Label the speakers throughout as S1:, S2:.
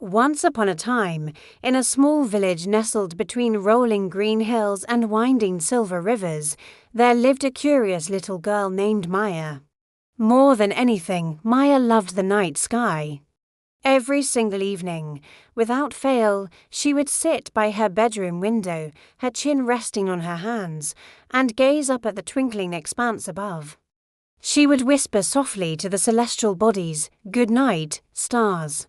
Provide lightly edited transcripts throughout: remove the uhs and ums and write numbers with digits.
S1: Once upon a time, in a small village nestled between rolling green hills and winding silver rivers, there lived a curious little girl named Maya. More than anything, Maya loved the night sky. Every single evening, without fail, she would sit by her bedroom window, her chin resting on her hands, and gaze up at the twinkling expanse above. She would whisper softly to the celestial bodies, "Good night, stars.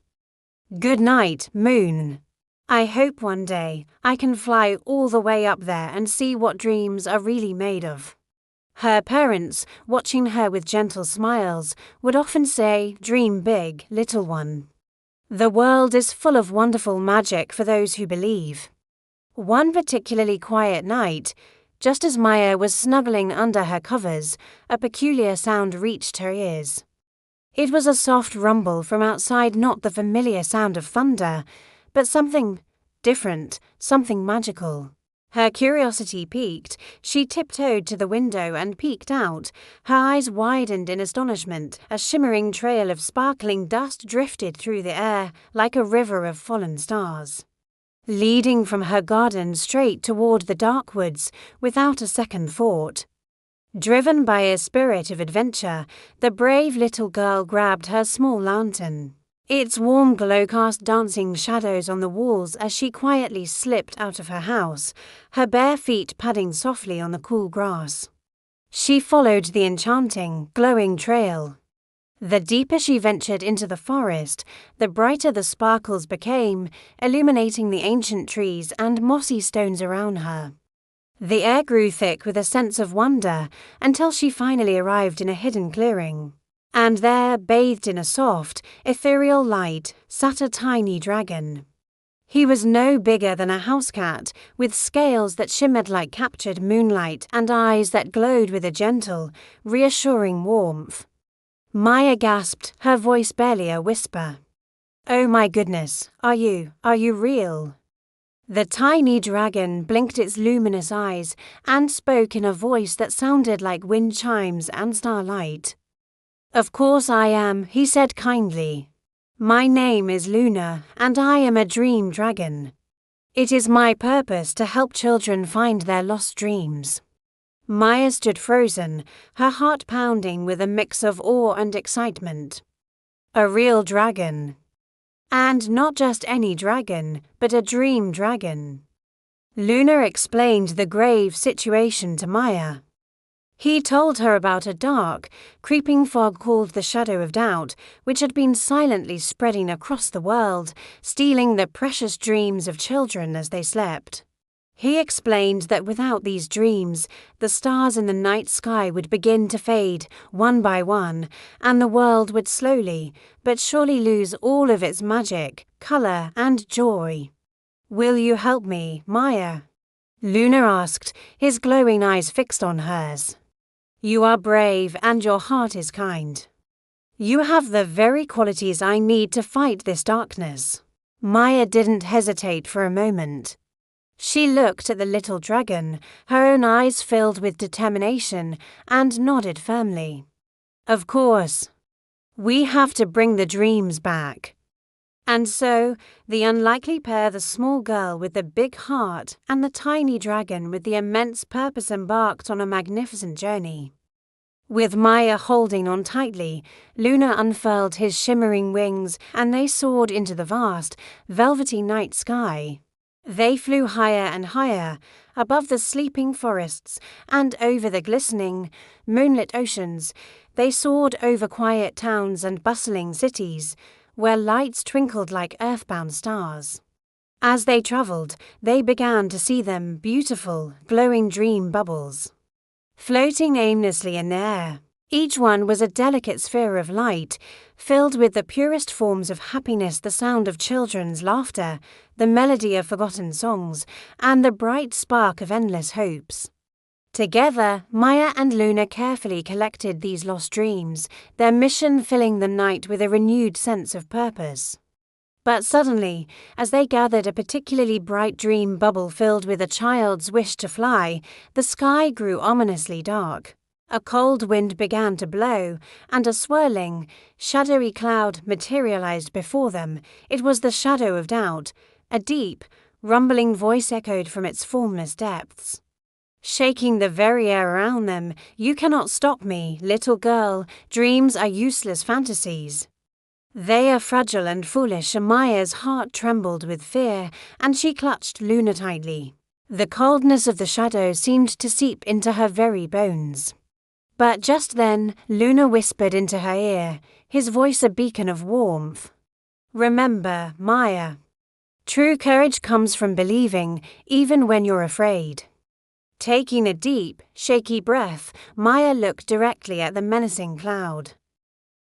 S1: Good night, moon. I hope one day I can fly all the way up there and see what dreams are really made of." Her parents, watching her with gentle smiles, would often say, "Dream big, little one. The world is full of wonderful magic for those who believe." One particularly quiet night, just as Maya was snuggling under her covers, a peculiar sound reached her ears. It was a soft rumble from outside, not the familiar sound of thunder, but something different, something magical. Her curiosity piqued. She tiptoed to the window and peeked out. Her eyes widened in astonishment. A shimmering trail of sparkling dust drifted through the air like a river of fallen stars, leading from her garden straight toward the dark woods without a second thought. Driven by a spirit of adventure, the brave little girl grabbed her small lantern. Its warm glow cast dancing shadows on the walls as she quietly slipped out of her house, her bare feet padding softly on the cool grass. She followed the enchanting, glowing trail. The deeper she ventured into the forest, the brighter the sparkles became, illuminating the ancient trees and mossy stones around her. The air grew thick with a sense of wonder until she finally arrived in a hidden clearing. And there, bathed in a soft, ethereal light, sat a tiny dragon. He was no bigger than a house cat, with scales that shimmered like captured moonlight and eyes that glowed with a gentle, reassuring warmth. Maya gasped, her voice barely a whisper. "Oh my goodness, are you real?" The tiny dragon blinked its luminous eyes and spoke in a voice that sounded like wind chimes and starlight. "Of course I am," he said kindly. "My name is Luna, and I am a dream dragon. It is my purpose to help children find their lost dreams." Maya stood frozen, her heart pounding with a mix of awe and excitement. A real dragon. And not just any dragon, but a dream dragon. Luna explained the grave situation to Maya. He told her about a dark, creeping fog called the Shadow of Doubt, which had been silently spreading across the world, stealing the precious dreams of children as they slept. He explained that without these dreams, the stars in the night sky would begin to fade, one by one, and the world would slowly, but surely lose all of its magic, color, and joy. "Will you help me, Maya?" Luna asked, his glowing eyes fixed on hers. "You are brave and your heart is kind. You have the very qualities I need to fight this darkness." Maya didn't hesitate for a moment. She looked at the little dragon, her own eyes filled with determination, and nodded firmly. "Of course. We have to bring the dreams back." And so, the unlikely pair, the small girl with the big heart and the tiny dragon with the immense purpose, embarked on a magnificent journey. With Maya holding on tightly, Luna unfurled his shimmering wings and they soared into the vast, velvety night sky. They flew higher and higher, above the sleeping forests and over the glistening, moonlit oceans. They soared over quiet towns and bustling cities, where lights twinkled like earthbound stars. As they traveled, they began to see them beautiful, glowing dream bubbles, floating aimlessly in the air. Each one was a delicate sphere of light, filled with the purest forms of happiness, the sound of children's laughter, the melody of forgotten songs, and the bright spark of endless hopes. Together, Maya and Luna carefully collected these lost dreams, their mission filling the night with a renewed sense of purpose. But suddenly, as they gathered a particularly bright dream bubble filled with a child's wish to fly, the sky grew ominously dark. A cold wind began to blow, and a swirling, shadowy cloud materialized before them. It was the shadow of doubt. A deep, rumbling voice echoed from its formless depths, shaking the very air around them. "You cannot stop me, little girl. Dreams are useless fantasies. They are fragile and foolish." Maya's heart trembled with fear, and she clutched Luna tightly. The coldness of the shadow seemed to seep into her very bones. But just then, Luna whispered into her ear, his voice a beacon of warmth. "Remember, Maya. True courage comes from believing, even when you're afraid." Taking a deep, shaky breath, Maya looked directly at the menacing cloud.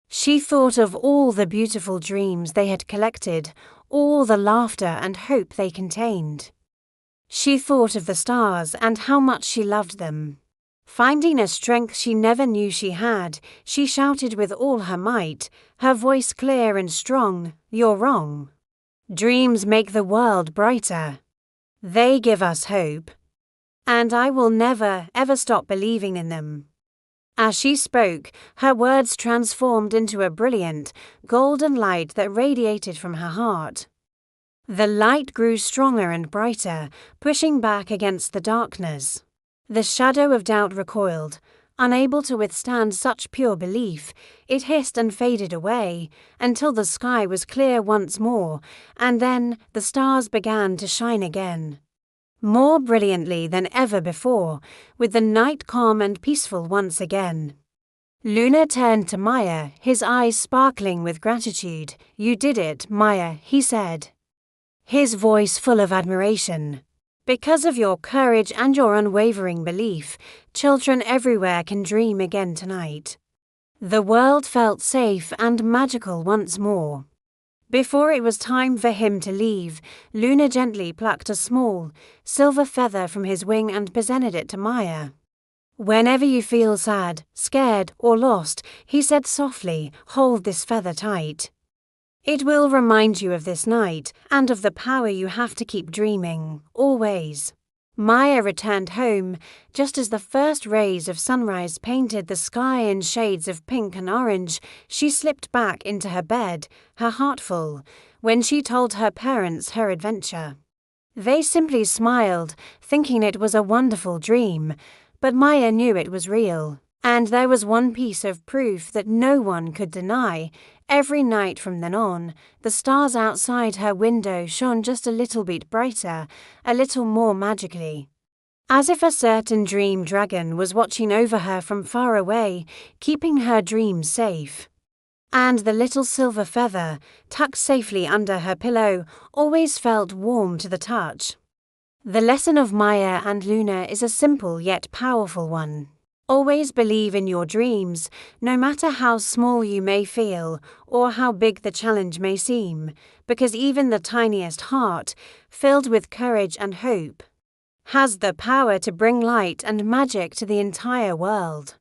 S1: She thought of all the beautiful dreams they had collected, all the laughter and hope they contained. She thought of the stars and how much she loved them. Finding a strength she never knew she had, she shouted with all her might, her voice clear and strong, "You're wrong. Dreams make the world brighter. They give us hope. And I will never, ever stop believing in them." As she spoke, her words transformed into a brilliant, golden light that radiated from her heart. The light grew stronger and brighter, pushing back against the darkness. The shadow of doubt recoiled. Unable to withstand such pure belief, it hissed and faded away, until the sky was clear once more, and then the stars began to shine again, more brilliantly than ever before, with the night calm and peaceful once again. Luna turned to Maya, his eyes sparkling with gratitude. "You did it, Maya," he said, his voice full of admiration. "Because of your courage and your unwavering belief, children everywhere can dream again tonight." The world felt safe and magical once more. Before it was time for him to leave, Luna gently plucked a small, silver feather from his wing and presented it to Maya. "Whenever you feel sad, scared, or lost," he said softly, "hold this feather tight. It will remind you of this night, and of the power you have to keep dreaming, always." Maya returned home, just as the first rays of sunrise painted the sky in shades of pink and orange. She slipped back into her bed, her heart full, when she told her parents her adventure. They simply smiled, thinking it was a wonderful dream, but Maya knew it was real. And there was one piece of proof that no one could deny. Every night from then on, the stars outside her window shone just a little bit brighter, a little more magically, as if a certain dream dragon was watching over her from far away, keeping her dreams safe. And the little silver feather, tucked safely under her pillow, always felt warm to the touch. The lesson of Maya and Luna is a simple yet powerful one. Always believe in your dreams, no matter how small you may feel or how big the challenge may seem, because even the tiniest heart, filled with courage and hope, has the power to bring light and magic to the entire world.